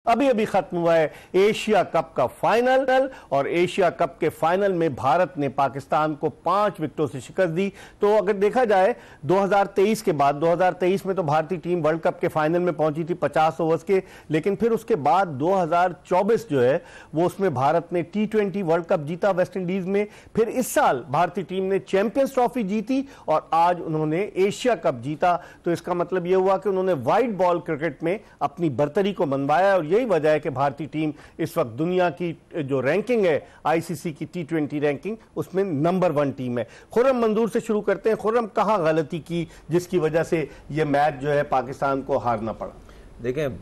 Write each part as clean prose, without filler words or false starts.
अभी अभी खत्म हुआ है एशिया कप का फाइनल, और एशिया कप के फाइनल में भारत ने पाकिस्तान को 5 विकेटों से शिकस्त दी। तो अगर देखा जाए 2023 के बाद, 2023 में तो भारतीय टीम वर्ल्ड कप के फाइनल में पहुंची थी 50 ओवर्स के, लेकिन फिर उसके बाद 2024 जो है वो उसमें भारत ने T20 वर्ल्ड कप जीता वेस्ट इंडीज में, फिर इस साल भारतीय टीम ने चैंपियंस ट्रॉफी जीती और आज उन्होंने एशिया कप जीता। तो इसका मतलब यह हुआ कि उन्होंने व्हाइट बॉल क्रिकेट में अपनी बर्तरी को मनवाया, और यही वजह है कि भारतीय टीम इस वक्त दुनिया की जो रैंकिंग है आईसीसी की T20 रैंकिंग, उसमें नंबर 1 टीम है। खुर्रम मंजूर से शुरू करते हैं। खुर्रम, कहां गलती की जिसकी वजह से यह मैच जो है पाकिस्तान को हारना पड़ा? देखें,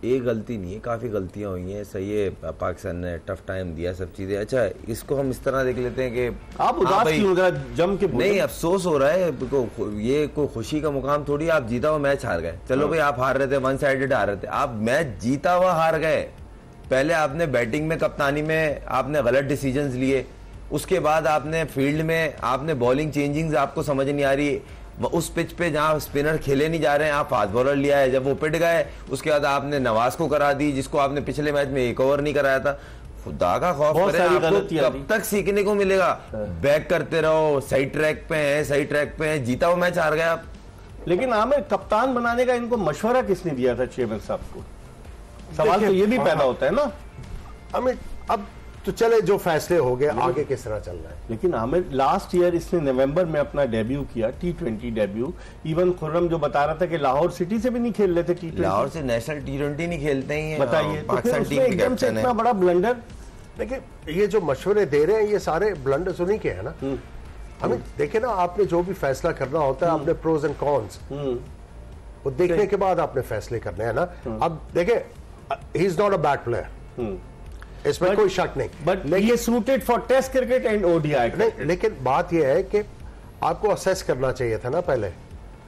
एक गलती नहीं है, काफ़ी गलतियां हुई हैं। सही है, पाकिस्तान ने टफ टाइम दिया, सब चीज़ें। अच्छा, इसको हम इस तरह देख लेते हैं कि आप उदास क्यों, जरा जम के बोलो। नहीं, अफसोस हो रहा है, ये कोई खुशी का मुकाम थोड़ी। आप जीता हुआ मैच हार गए, चलो भाई आप हार रहे थे, 1 साइडेड हार रहे थे, आप मैच जीता हुआ हार गए। पहले आपने बैटिंग में, कप्तानी में आपने गलत डिसीजंस लिए, उसके बाद आपने फील्ड में आपने बॉलिंग चेंजिंग्स आपको समझ नहीं आ रही। उस पिच पे जहां स्पिनर खेले नहीं जा रहे हैं, आप फास्ट बॉलर लिया है, जब वो पिट गए उसके बाद आपने नवाज को करा दी, जिसको आपने पिछले मैच में 1 ओवर नहीं कराया था। खुदा का खौफ करे, आपको कब तक सीखने को मिलेगा? बैक करते रहो, सही ट्रैक पे है, सही ट्रैक पे है, जीता हुआ मैच हार गया आप। लेकिन आमिर, कप्तान बनाने का इनको मशवरा किसने दिया था चेयरमैन साहब को? सवाल तो ये भी पैदा होता है ना आमिर। अब तो चले, जो फैसले हो गए, आगे किस तरह चल रहा है। लेकिन आमिर, लास्ट ईयर इसने नवंबर में अपना डेब्यू किया, T20 डेब्यू। इवन खुर्रम जो बता रहा था कि लाहौर सिटी से भी नहीं खेल रहे थे T20, लाहौर से नेशनल T20 नहीं खेलते हैं। बताइए, तो फिर उसमें एकदम से इतना बड़ा ब्लंडर। देखिए, ये जो मशवरे दे रहे हैं ये सारे ब्लंडर्स उन्हीं के हैं ना। हमें देखे ना, आपने जो भी फैसला करना होता है, आपने प्रोज एंड कॉन्स वो देखने के बाद आपने फैसले करने हैं ना। अब देखे, he is not a bad player, इसमें कोई शक नहीं, बट ये suited for test cricket and ODI. नहीं, लेकिन बात यह है कि आपको असेस करना चाहिए था ना पहले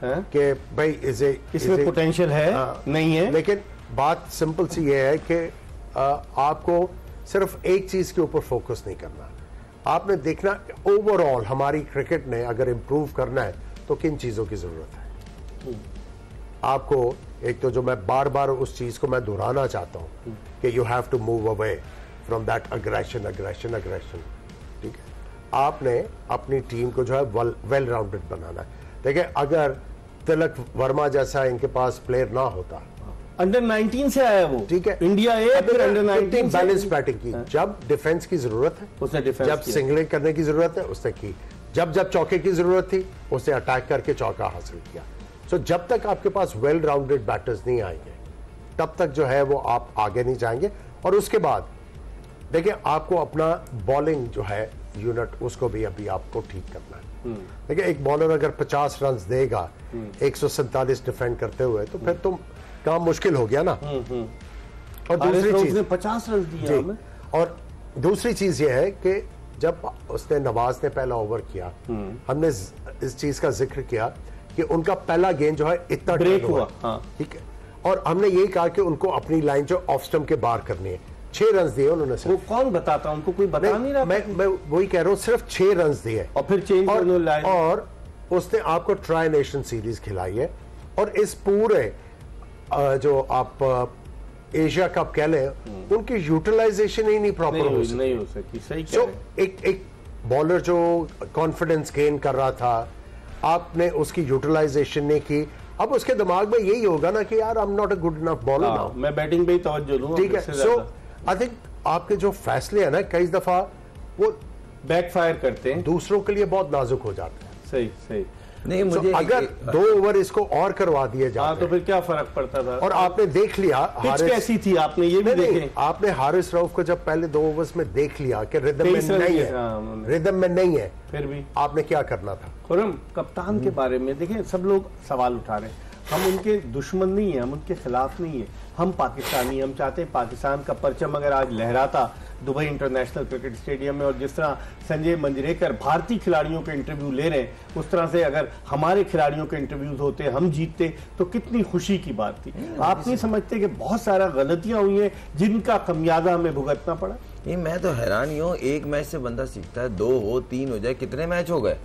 कि भाई इसमें पोटेंशियल है, नहीं है। लेकिन बात सिंपल सी ये है कि आपको सिर्फ एक चीज के ऊपर फोकस नहीं करना, आपने देखना ओवरऑल हमारी क्रिकेट ने अगर इंप्रूव करना है तो किन चीजों की जरूरत है। आपको एक तो, जो मैं बार बार उस चीज को मैं दोहराना चाहता हूं कि you have to move away from that aggression. ठीक है, आपने अपनी टीम को जो है वेल राउंडेड बनाना है। देखिए, अगर तिलक वर्मा जैसा इनके पास प्लेयर ना होता, अंडर 19 से आया वो, ठीक है, इंडिया फिर अंडर 19 बैलेंस बैटिंग की। जब डिफेंस की जरूरत है उसने डिफेंस, जब सिंगलिंग करने की जरूरत है उसने की, जब जब चौके की जरूरत थी उसने अटैक करके चौका हासिल किया। तो जब तक आपके पास वेल राउंडेड बैटर्स नहीं आएंगे तब तक जो है वो आप आगे नहीं जाएंगे। और उसके बाद देखिए, आपको अपना बॉलिंग जो है यूनिट, उसको भी अभी आपको ठीक करना है। देखिए, एक बॉलर अगर 50 रन देगा 147 डिफेंड करते हुए, तो फिर तो काम मुश्किल हो गया ना। और दूसरी चीज, 50 रन दिया। और दूसरी चीज ये है कि जब उसने, नवाज ने पहला ओवर किया, हमने इस चीज का जिक्र किया कि उनका पहला गेंद जो है इतना ब्रेक हुआ, ठीक है, और हमने यही कहा कि उनको अपनी लाइन जो ऑफ स्टंप के बाहर करनी है। 6 रन दिए उन्होंने। वो कौन बताता, उनको कोई बता नहीं रहा। मैं वही कह रहा हूँ, सिर्फ 6 रन दिए और फिर चेंज और उसने आपको ट्राई नेशन सीरीज खिलाई है। और इस पूरे जो आप एशिया कप कह लें, उनकी यूटिलाइजेशन ही नहीं प्रॉपर नहीं हो सकी। सही कह रहे हैं। एक बॉलर जो कॉन्फिडेंस गेन कर रहा था, आपने उसकी यूटिलाइजेशन नहीं की। अब उसके दिमाग में यही होगा ना कि यार, I am not a good enough bowler now, मैं बैटिंग पे ही तवज्जो दूंगा। ठीक है, सो आई थिंक आपके जो फैसले हैं ना, कई दफा वो बैकफायर करते हैं, दूसरों के लिए बहुत नाजुक हो जाते हैं। सही नहीं, मुझे अगर 2 ओवर इसको और करवा दिए जाते, तो फिर क्या फर्क पड़ता था। और आपने देख लिया पिच कैसी थी, आपने ये भी देखें। आपने हारिस रऊफ को जब पहले 2 ओवर्स में देख लिया कि रिदम में नहीं है, रिदम में नहीं है, फिर भी आपने क्या करना था। खुर्रम, कप्तान के बारे में देखें, सब लोग सवाल उठा रहे हैं। हम उनके दुश्मन नहीं है, हम उनके खिलाफ नहीं है, हम पाकिस्तानी, हम चाहते हैं पाकिस्तान का परचम अगर आज लहराता दुबई इंटरनेशनल क्रिकेट स्टेडियम में, और जिस तरह संजय मंजरेकर भारतीय खिलाड़ियों के इंटरव्यू ले रहे हैं, उस तरह से अगर हमारे खिलाड़ियों के इंटरव्यूज होते, हम जीतते, तो कितनी खुशी की बात थी। आप नहीं समझते कि बहुत सारा गलतियां हुई हैं जिनका खमियाजा हमें भुगतना पड़ा? नहीं, मैं तो हैरान ही हूँ। एक मैच से बंदा सीखता है, 2 हो 3 हो जाए, कितने मैच हो गए।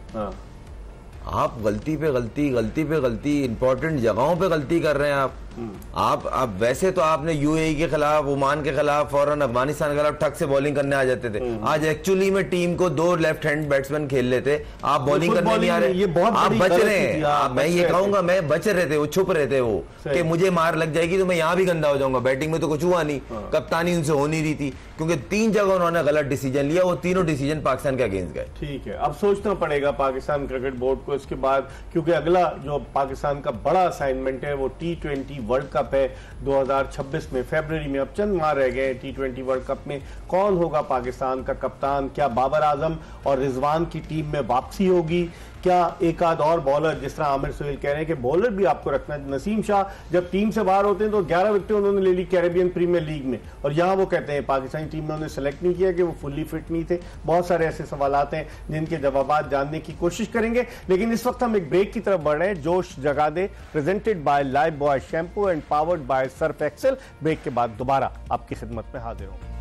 आप गलती पे गलती, गलती पे गलती, इंपॉर्टेंट जगहों पे गलती कर रहे हैं आप। आप वैसे तो आपने यूएई के खिलाफ, ओमान के खिलाफ, फौरन अफगानिस्तान के खिलाफ ठग से बॉलिंग करने आ जाते थे। आज एक्चुअली में टीम को 2 लेफ्ट हैंड बैट्समैन खेल लेते, आप बॉलिंग करने नहीं आ रहे, आप बच रहे हैं। मैं ये कहूंगा, मैं बच रहे थे, वो छुप रहे थे, वो कि मुझे मार लग जाएगी तो मैं यहाँ भी गंदा हो जाऊंगा। बैटिंग में तो कुछ हुआ नहीं, कप्तानी उनसे हो नहीं रही थी, क्योंकि 3 जगह उन्होंने गलत डिसीजन लिया, वो तीनों डिसीजन पाकिस्तान के अगेंस्ट गए। ठीक है, अब सोचना पड़ेगा पाकिस्तान क्रिकेट बोर्ड को इसके बाद, क्योंकि अगला जो पाकिस्तान का बड़ा असाइनमेंट है वो T20 वर्ल्ड कप है 2026 में, फरवरी में। अब चंद माह रह गए T20 वर्ल्ड कप में। कौन होगा पाकिस्तान का कप्तान? क्या बाबर आजम और रिजवान की टीम में वापसी होगी? क्या एक आध और बॉलर, जिस तरह आमिर सुहेल कह रहे हैं कि बॉलर भी आपको रखना है। नसीम शाह जब टीम से बाहर होते हैं तो 11 विकेटें उन्होंने ले ली कैरेबियन प्रीमियर लीग में, और यहाँ वो कहते हैं पाकिस्तानी टीम में उन्हें सेलेक्ट नहीं किया कि वो फुल्ली फिट नहीं थे। बहुत सारे ऐसे सवालात हैं जिनके जवाब जानने की कोशिश करेंगे, लेकिन इस वक्त हम एक ब्रेक की तरफ बढ़ रहे हैं। जोश जगा दे presented by Lifebuoy shampoo and powered by Surf Excel. Break के बाद दोबारा आपकी खिदमत में हाजिर हूं।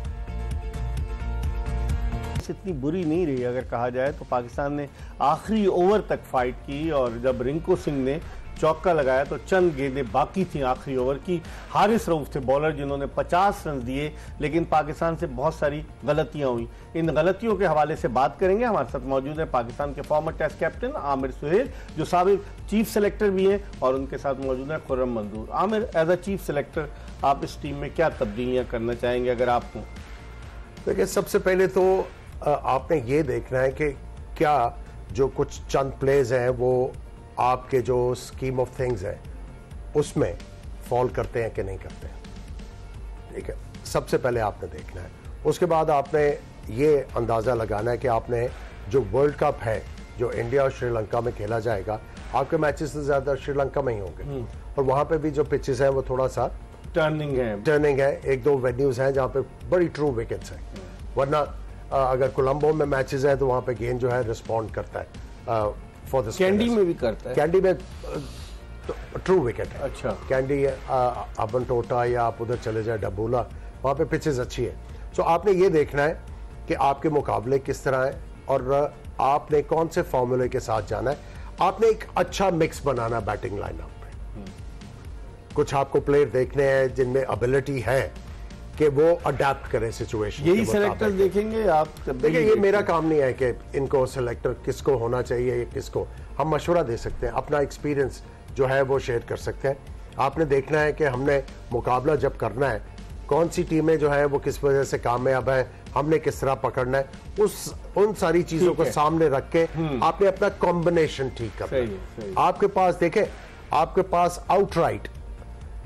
इतनी बुरी नहीं रही अगर कहा जाए तो। पाकिस्तान ने आखिरी ओवर तक फाइट की, और जब रिंकू सिंह ने चौका लगाया तो चंद गेंदें बाकी थी आखिरी ओवर की। हारिस रऊफ थे बॉलर जिन्होंने 50 रन दिए, लेकिन पाकिस्तान से बहुत सारी गलतियां हुई। इन गलतियों के हवाले से बात करेंगे। हमारे साथ मौजूद है पाकिस्तान के former test captain Aamir Sohail, जो साबिक चीफ सेलेक्टर भी हैं, और उनके साथ मौजूद है Khurram Manzoor. Aamir, as a chief selector आप इस टीम में क्या तब्दीलियां करना चाहेंगे अगर आपको? देखिए, सबसे पहले तो आपने ये देखना है कि क्या जो कुछ चंद प्लेज हैं वो आपके जो स्कीम ऑफ थिंग्स है उसमें फॉल करते हैं कि नहीं करते हैं। ठीक है, सबसे पहले आपने देखना है। उसके बाद आपने ये अंदाज़ा लगाना है कि आपने जो वर्ल्ड कप है जो इंडिया और श्रीलंका में खेला जाएगा, आपके मैचेस से ज़्यादा श्रीलंका में ही होंगे, और वहाँ पे भी जो पिचेस हैं वो थोड़ा सा टर्निंग है। 1-2 वेन्यूज़ हैं जहाँ पे बड़ी ट्रू विकेट्स हैं, वरना अगर कोलंबो में मैचेस हैं तो वहाँ पे गेंद जो है रिस्पॉन्ड करता है फॉर द कैंडी में भी करता है। कैंडी में ट्रू विकेट है। अच्छा, कैंडी, अबन टोटा, या आप उधर चले जाए डबूला, वहाँ पे पिचेस अच्छी है। तो आपने ये देखना है कि आपके मुकाबले किस तरह है और आपने कौन से फॉर्मूले के साथ जाना है। आपने एक अच्छा मिक्स बनाना बैटिंग लाइनअप में। कुछ आपको प्लेयर देखने हैं जिनमें एबिलिटी है कि वो अडेप्ट करें सिचुएशन। यही सेलेक्टर देखेंगे आप? देखिए, ये मेरा काम नहीं है कि इनको सेलेक्टर किसको होना चाहिए या किसको। हम मशवरा दे सकते हैं, अपना एक्सपीरियंस जो है वो शेयर कर सकते हैं। आपने देखना है कि हमने मुकाबला जब करना है, कौन सी टीमें जो है वो किस वजह से कामयाब है, हमने किस तरह पकड़ना है, उन सारी चीजों को सामने रख के आपने अपना कॉम्बिनेशन ठीक करना है। आपके पास देखें, आपके पास आउटराइट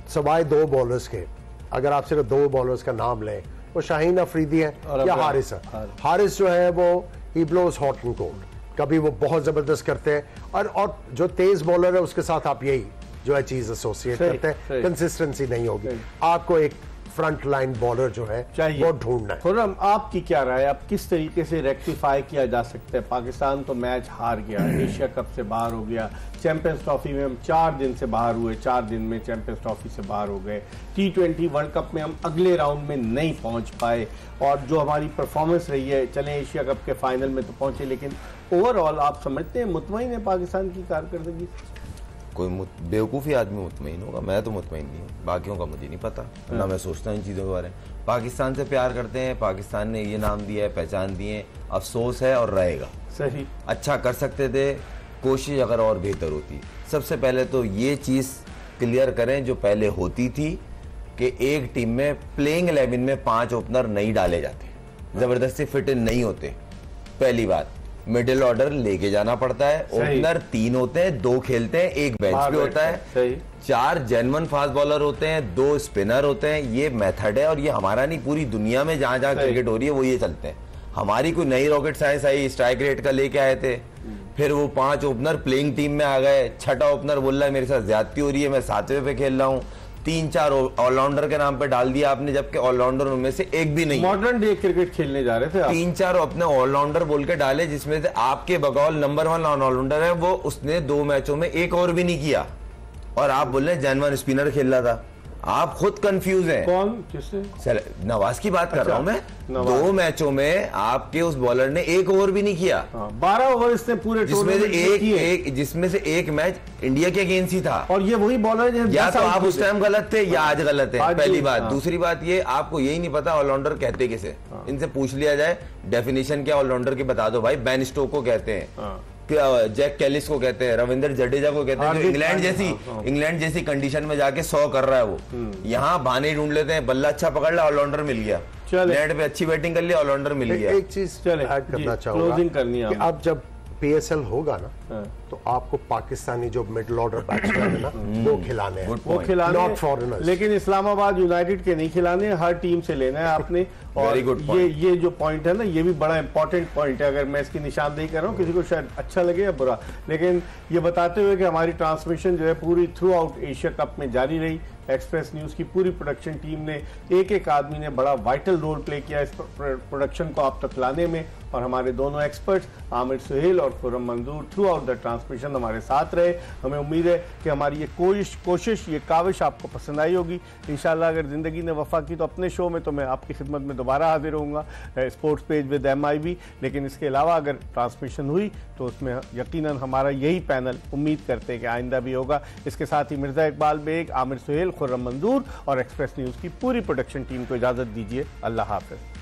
सवाए 2 बॉलर्स के, अगर आप सिर्फ 2 बॉलर्स का नाम लें, वो शाहीन अफरीदी है या हारिस है। हारिस जो है वो ही ब्लोज हॉट एंड कोल्ड, कभी वो बहुत जबरदस्त करते हैं, और जो तेज बॉलर है उसके साथ आप यही जो है चीज एसोसिएट करते हैं। कंसिस्टेंसी नहीं होगी। आपको एक फ्रंट लाइन बॉलर जो है वो ढूंढना है। खुर्रम, आपकी क्या राय? आप किस तरीके से रेक्टिफाई किया जा सकता है? पाकिस्तान तो मैच हार गया, एशिया कप से बाहर हो गया, चैंपियंस ट्रॉफी में हम 4 दिन से बाहर हुए, 4 दिन में चैंपियंस ट्रॉफी से बाहर हो गए, T20 वर्ल्ड कप में हम अगले राउंड में नहीं पहुंच पाए, और जो हमारी परफॉर्मेंस रही है, चले एशिया कप के फाइनल में तो पहुंचे, लेकिन ओवरऑल आप समझते हैं मुतमईन है पाकिस्तान की कारकर्दगी? कोई बेवकूफ़ी आदमी मुतमईन होगा, मैं तो मुतमईन नहीं हूँ, बाकियों का मुझे नहीं पता, ना मैं सोचता हूँ इन चीज़ों के बारे में। पाकिस्तान से प्यार करते हैं, पाकिस्तान ने ये नाम दिया है, पहचान दी है, अफसोस है और रहेगा। सही, अच्छा कर सकते थे, कोशिश अगर और बेहतर होती। सबसे पहले तो ये चीज़ क्लियर करें जो पहले होती थी कि एक टीम में प्लेइंग 11 में 5 ओपनर नहीं डाले जाते, ज़बरदस्ती फिट इन नहीं होते। पहली बात, मिडिल ऑर्डर लेके जाना पड़ता है, ओपनर 3 होते हैं, 2 खेलते हैं, 1 बेंच पे होता है, 4 जेन्युइन फास्ट बॉलर होते हैं, 2 स्पिनर होते हैं। ये मेथड है, और ये हमारा नहीं, पूरी दुनिया में जहां जहां क्रिकेट हो रही है वो ये चलते हैं। हमारी कोई नई रॉकेट साइंस आई, स्ट्राइक रेट का लेके आए थे, फिर वो 5 ओपनर प्लेइंग टीम में आ गए, 6ठा ओपनर बोल रहा है मेरे साथ ज्यादती हो रही है, मैं 7वें पे खेल रहा हूँ, 3-4 ऑलराउंडर के नाम पे डाल दिया आपने, जबकि ऑलराउंडर उनमें से एक भी नहीं। मॉडर्न डे क्रिकेट खेलने जा रहे थे आप। 3-4 अपने ऑलराउंडर बोल के डाले, जिसमें से आपके बगौल नंबर 1 ऑलराउंडर है, वो उसने 2 मैचों में 1 और भी नहीं किया, और आप बोल रहे जेन्युइन स्पिनर खेल रहा था। आप खुद कंफ्यूज हैं। कौन, किसने? सर नवाज की बात कर रहा हूं मैं। नवाज। 2 मैचों में आपके उस बॉलर ने 1 ओवर भी नहीं किया। 12 ओवर इसने पूरे जिसमें से एक मैच इंडिया के अगेंस्ट ही था। और ये वही बॉलर है, या तो आप उस टाइम गलत थे या आज गलत है, पहली बात। दूसरी बात ये, आपको यही नहीं पता ऑलराउंडर कहते किसे। इनसे पूछ लिया जाए डेफिनेशन क्या ऑलराउंडर की बता दो भाई। बेन स्टोक को कहते हैं, जैक कैलिस को कहते हैं, रविंद्र जडेजा को कहते हैं, जो इंग्लैंड जैसी कंडीशन में जाके 100 कर रहा है वो। यहाँ बहाने ढूंढ लेते हैं, बल्ला अच्छा पकड़ लिया ऑलराउंडर मिल गया, नेट पे अच्छी बैटिंग कर लिया ऑलराउंडर मिल गया। एक चीज ऐड करना चाहूंगा, क्लोजिंग करनी है। अब जब PSL होगा ना तो आपको पाकिस्तानी जो मिडिल ऑर्डर बैट्समैन है ना वो खिलाने हैं, वो खिलाने, नॉट फॉरेनर्स। लेकिन इस्लामाबाद यूनाइटेड के नहीं खिलाने, हर टीम से लेना है आपने। और ये जो पॉइंट है ना, ये भी बड़ा इंपॉर्टेंट पॉइंट है। अगर मैं इसकी निशानदेही कर रहा हूँ, किसी को शायद अच्छा लगे या बुरा, लेकिन ये बताते हुए कि हमारी ट्रांसमिशन जो है पूरी थ्रू आउट एशिया कप में जारी रही। एक्सप्रेस न्यूज की पूरी प्रोडक्शन टीम ने, एक आदमी ने बड़ा वाइटल रोल प्ले किया इस प्रोडक्शन को आप तक लाने में। और हमारे दोनों एक्सपर्ट्स आमिर सुहेल और खुर्रम मंजूर थ्रू आउट द ट्रांसमिशन हमारे साथ रहे। हमें उम्मीद है कि हमारी ये कोशिश, ये काविश आपको पसंद आई होगी। इंशाल्लाह अगर जिंदगी ने वफा की तो अपने शो में तो मैं आपकी खिदमत में दोबारा हाजिर होऊंगा, स्पोर्ट्स पेज विद MIB। लेकिन इसके अलावा अगर ट्रांसमिशन हुई तो उसमें यकीनन हमारा यही पैनल उम्मीद करते हैं कि आइंदा भी होगा। इसके साथ ही मिर्जा इकबाल बेग, आमिर सुहेल, खुर्रम मंजूर और एक्सप्रेस न्यूज की पूरी प्रोडक्शन टीम को इजाजत दीजिए। अल्लाह हाफिज।